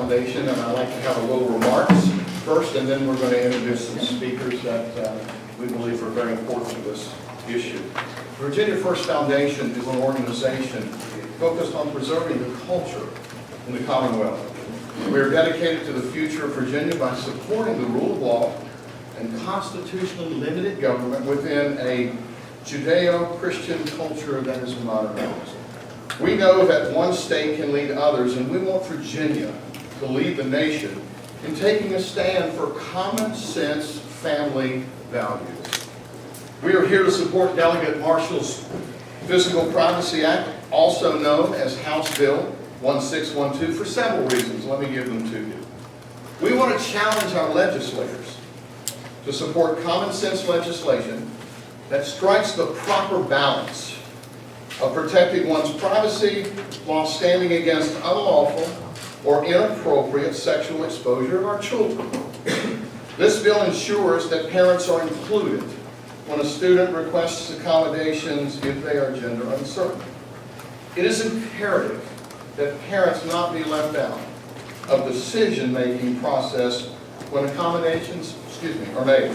Foundation, and I'd like to have a little remarks first, and then we're going to introduce some speakers that we believe are very important to this issue. Virginia First Foundation is an organization focused on preserving the culture in the Commonwealth. We are dedicated to the future of Virginia by supporting the rule of law and constitutionally limited government within a Judeo-Christian culture that is modernized. We know that one state can lead others, and we want Virginia to lead the nation in taking a stand for common sense family values. We are here to support Delegate Marshall's Physical Privacy Act, also known as House Bill 1612, for several reasons. Let me give them to you. We want to challenge our legislators to support common sense legislation that strikes the proper balance of protecting one's privacy while standing against unlawful or inappropriate sexual exposure of our children. This bill ensures that parents are included when a student requests accommodations if they are gender uncertain. It is imperative that parents not be left out of the decision-making process when accommodations are made.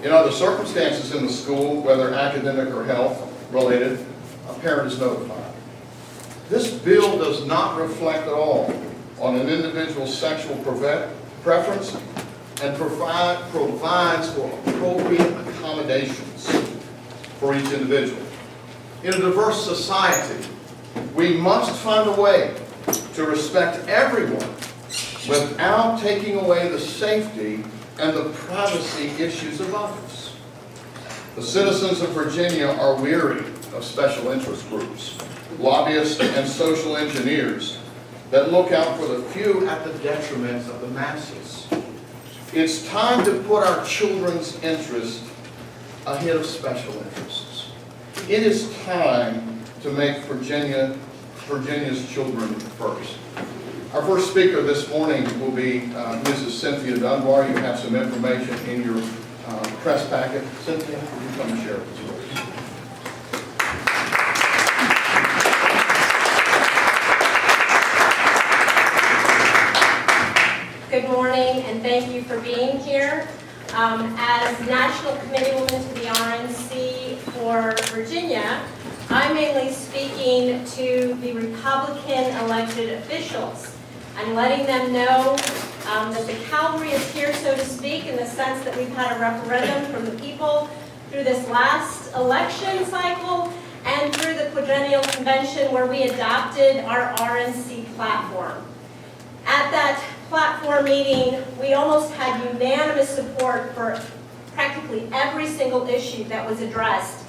In other circumstances in the school, whether academic or health related, a parent is notified. This bill does not reflect at all on an individual's sexual preference and provides for appropriate accommodations for each individual. In a diverse society, we must find a way to respect everyone without taking away the safety and the privacy issues of others. The citizens of Virginia are weary of special interest groups, lobbyists, and social engineers that look out for the few at the detriment of the masses. It's time to put our children's interest ahead of special interests. It is time to make Virginia's children first. Our first speaker this morning will be Mrs. Cynthia Dunbar. You have some information in your press packet. Cynthia, would you come and share with us? Good morning, and thank you for being here. As National Committeewoman to the RNC for Virginia, I'm mainly speaking to the Republican elected officials. I'm letting them know that the cavalry is here, so to speak, in the sense that we've had a referendum from the people through this last election cycle and through the quadrennial convention where we adopted our RNC platform. At that platform meeting, we almost had unanimous support for practically every single issue that was addressed.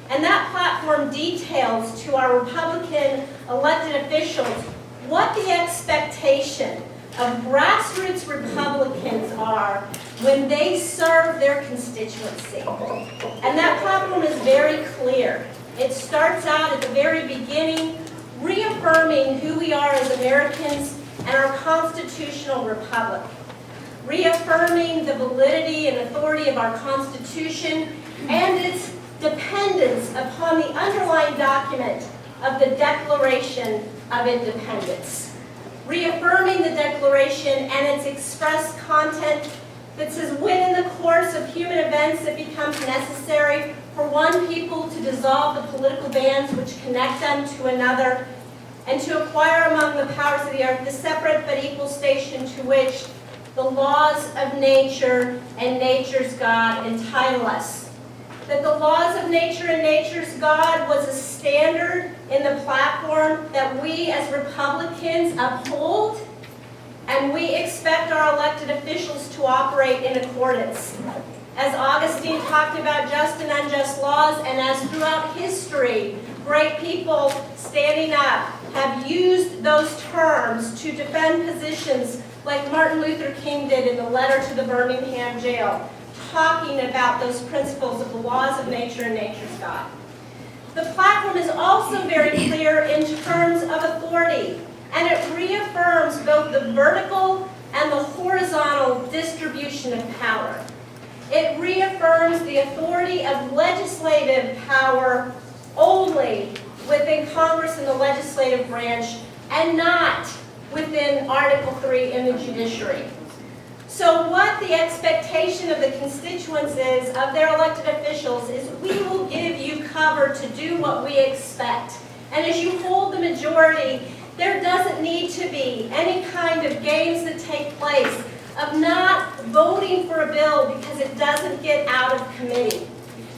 And that platform details to our Republican elected officials what the expectation of grassroots Republicans are when they serve their constituency. And that platform is very clear. It starts out at the very beginning, reaffirming who we are as Americans and our constitutional republic, reaffirming the validity and authority of our Constitution and its dependence upon the underlying document of the Declaration of Independence, reaffirming the Declaration and its express content that says when in the course of human events it becomes necessary for one people to dissolve the political bands which connect them to another, and to acquire among the powers of the earth the separate but equal station to which the laws of nature and nature's God entitle us. That the laws of nature and nature's God was a standard in the platform that we as Republicans uphold, and we expect our elected officials to operate in accordance. As Augustine talked about just and unjust laws, and as throughout history, great people standing up have used those terms to defend positions like Martin Luther King did in the letter to the Birmingham jail, talking about those principles of the laws of nature and nature's God. The platform is also very clear in terms of authority, and it reaffirms both the vertical and the horizontal distribution of power. It reaffirms the authority of legislative power only within Congress and the legislative branch, and not within Article 3 in the judiciary. So what the expectation of the constituents is, of their elected officials, is we will give you cover to do what we expect. And as you hold the majority, there doesn't need to be any kind of games that take place of not voting for a bill because it doesn't get out of committee.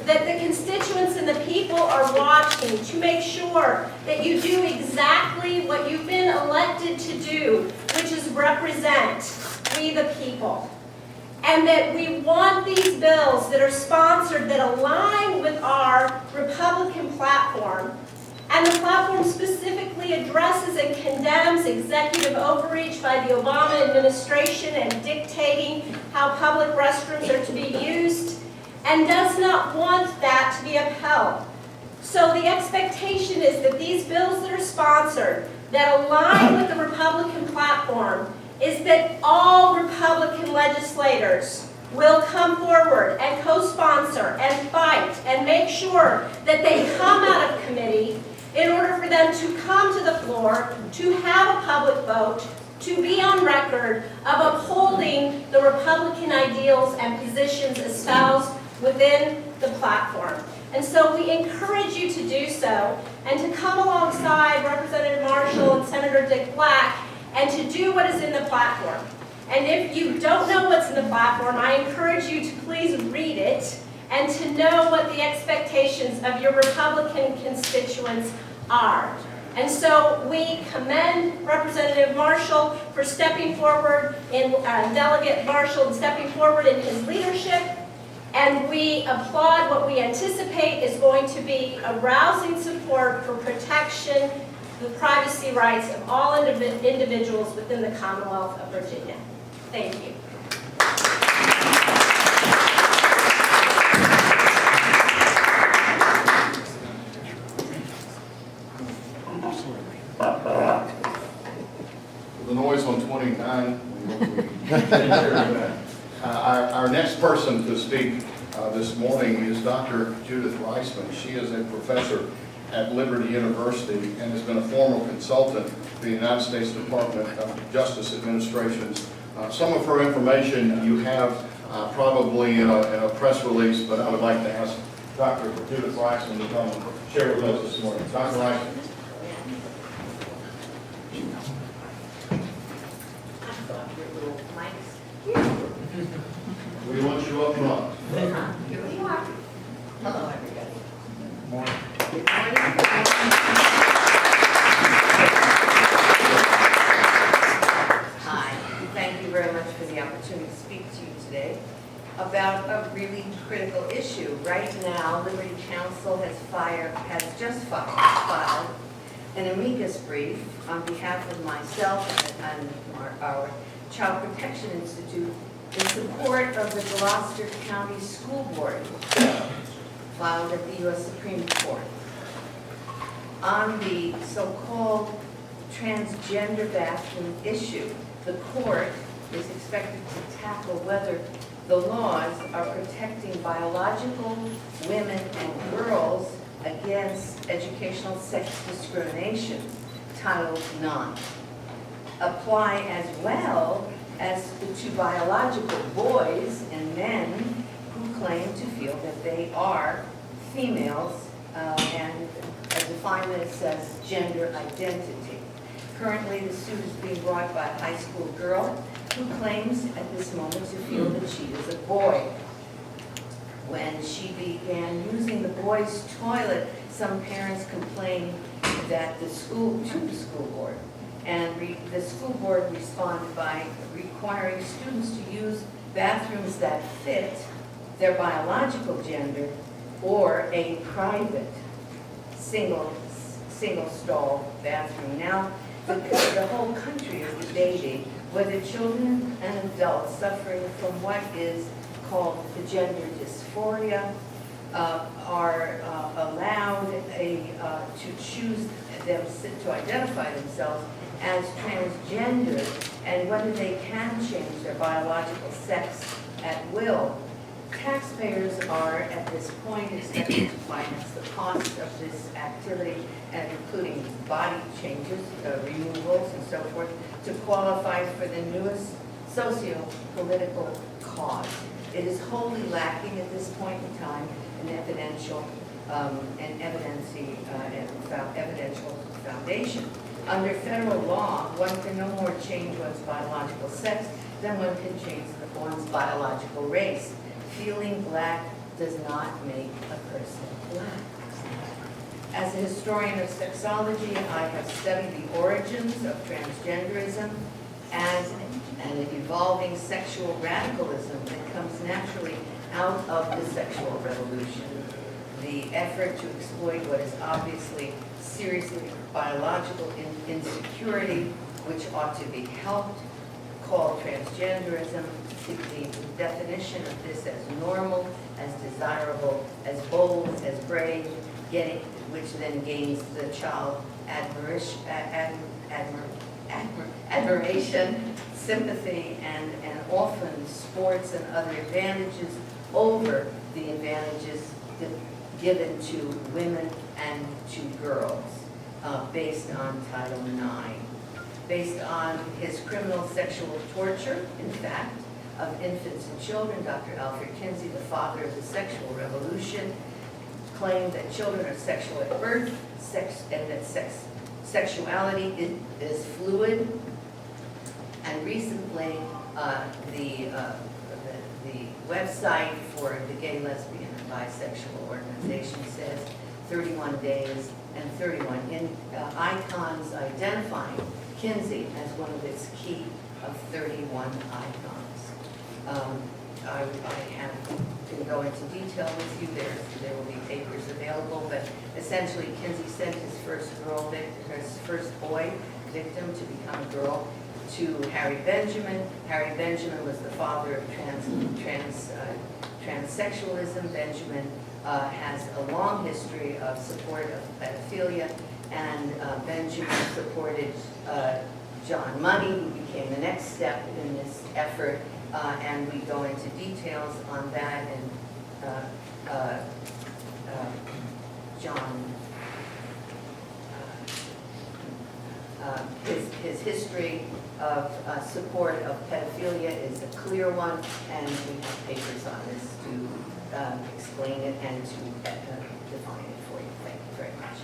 That the constituents and the people are watching to make sure that you do exactly what you've been elected to do, which is represent we the people. And that we want these bills that are sponsored that align with our Republican platform. And the platform specifically addresses and condemns executive overreach by the Obama administration and dictating how public restrooms are to be used, and does not want that to be upheld. So the expectation is that these bills that are sponsored, that align with the Republican platform, is that all Republican legislators will come forward and co-sponsor and fight and make sure that they come out of committee in order for them to come to the floor, to have a public vote, to be on record of upholding the Republican ideals and positions espoused within the platform. And so we encourage you to do so and to come alongside Representative Marshall and Senator Dick Black and to do what is in the platform. And if you don't know what's in the platform, I encourage you to please read it and to know what the expectations of your Republican constituents are. And so we commend Representative Marshall for stepping forward in, Delegate Marshall and stepping forward in his leadership. And we applaud what we anticipate is going to be a rousing support for protection the privacy rights of all individuals within the Commonwealth of Virginia. Thank you. The noise on 29. Our next person to speak this morning is Dr. Judith Reisman. She is a professor at Liberty University and has been a former consultant to the United States Department of Justice Administration's. Some of her information you have probably in a press release, but I would like to ask Dr. Judith Reisman to come and share with us this morning. Dr. Reisman. We want you up front. Here we are. Hello, everybody. Morning. Good morning. Hi. Thank you very much for the opportunity to speak to you today about a really critical issue. Right now, Liberty Counsel has just filed an amicus brief on behalf of myself and our Child Protection Institute in support of the Gloucester County School Board filed at the U.S. Supreme Court on the so-called transgender bathroom issue. The court is expected to tackle whether the laws are protecting biological women and girls against educational sex discrimination, Title IX, apply as well as to biological boys and men who claim to feel that they are females and define this as gender identity. Currently, the suit is being brought by a high school girl who claims at this moment to feel that she is a boy. When she began using the boys' toilet, some parents complained that to the school board. And the school board responded by requiring students to use bathrooms that fit their biological gender or a private single stall bathroom. Now, the whole country is debating whether children and adults suffering from what is called the gender dysphoria are allowed to choose to identify themselves as transgender, and whether they can change their biological sex at will. Taxpayers are, at this point, expected to finance the cost of this activity, and including body changes, removals, and so forth, to qualify for the newest socio-political cause. It is wholly lacking at this point in time an evidential foundation. Under federal law, one can no more change one's biological sex than one can change one's biological race. Feeling black does not make a person black. As a historian of sexology, I have studied the origins of transgenderism as an evolving sexual radicalism that comes naturally out of the sexual revolution. The effort to exploit what is obviously seriously biological insecurity, which ought to be helped, called transgenderism, the definition of this as normal, as desirable, as bold, as brave, which then gains the child admiration, sympathy, and often sports and other advantages over the advantages given to women and to girls, based on Title IX. Based on his criminal sexual torture, in fact, of infants and children, Dr. Alfred Kinsey, the father of the sexual revolution, claimed that children are sexual at birth, and that sexuality is fluid. And recently, the website for the gay, lesbian, and bisexual organization says 31 days and 31 icons, identifying Kinsey as one of its key of 31 icons. I can go into detail with you. There will be papers available, but essentially Kinsey sent his first boy victim to become a girl to Harry Benjamin. Harry Benjamin was the father of transsexualism. Benjamin has a long history of support of pedophilia, and Benjamin supported John Money, who became the next step in this effort, and we go into details on that, and John, his history of support of pedophilia is a clear one, and we have papers on this to explain it and to define it for you. Thank you very much.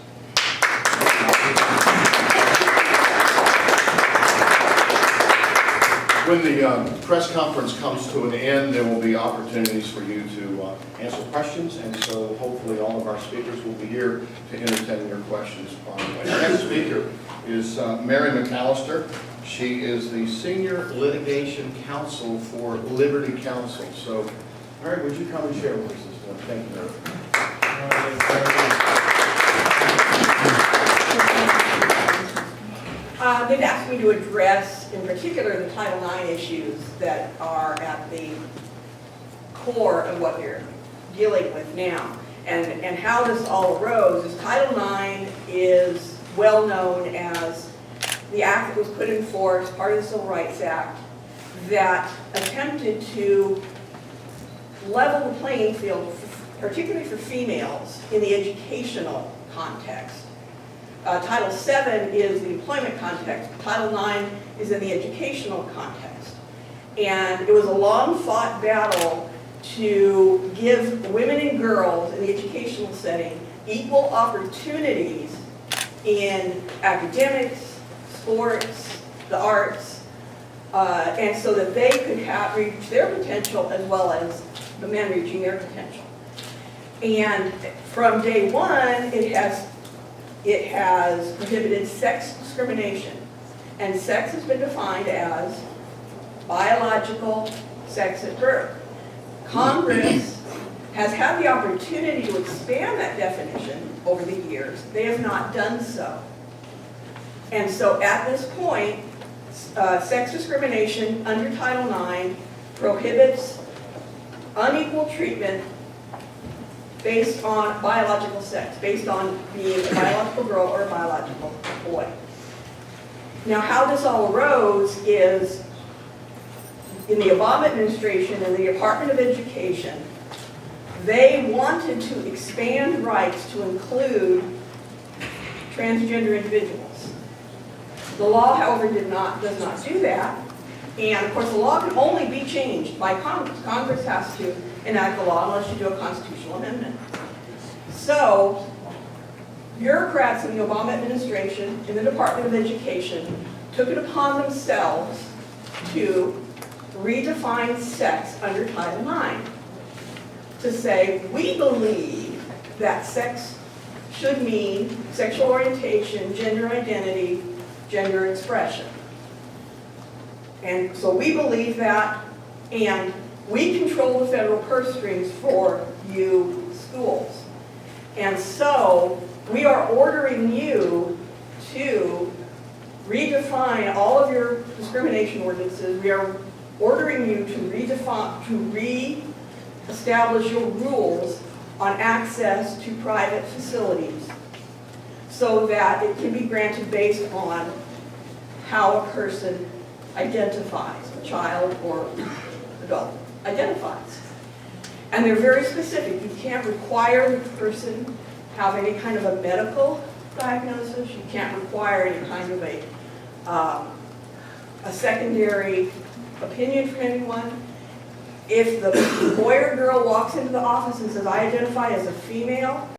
When the press conference comes to an end, there will be opportunities for you to answer questions, and so hopefully all of our speakers will be here to entertain your questions promptly. Our next speaker is Mary McAllister. She is the Senior Litigation Counsel for Liberty Counsel. So, Mary, would you come and share with us this morning? Thank you, Mary. They've asked me to address, in particular, the Title IX issues that are at the core of what you're dealing with now. And how this all arose is Title IX is well known as the act that was put in force, part of the Civil Rights Act, that attempted to level the playing field, particularly for females, in the educational context. Title VII is the employment context. Title IX is in the educational context. And it was a long-fought battle to give women and girls in the educational setting equal opportunities in academics, sports, the arts, and so that they could reach their potential as well as the men reaching their potential. And from day one, it has prohibited sex discrimination. And sex has been defined as biological sex at birth. Congress has had the opportunity to expand that definition over the years. They have not done so. And so at this point, sex discrimination under Title IX prohibits unequal treatment based on biological sex, based on being a biological girl or a biological boy. Now, how this all arose is in the Obama administration and the Department of Education They wanted to expand rights to include transgender individuals. The law, however, does not do that. And of course, the law can only be changed by Congress. Congress has to enact the law unless you do a constitutional amendment. So, bureaucrats in the Obama administration, in the Department of Education, took it upon themselves to redefine sex under Title IX. To say, we believe that sex should mean sexual orientation, gender identity, gender expression. And so we believe that, and we control the federal purse strings for you schools. And so we are ordering you to redefine all of your discrimination ordinances. We are ordering you to re-establish your rules on access to private facilities so that it can be granted based on how a person identifies, a child or adult identifies. And they're very specific. You can't require the person have any kind of a medical diagnosis. You can't require any kind of a secondary opinion from anyone. If the boy or girl walks into the office and says, I identify as a female,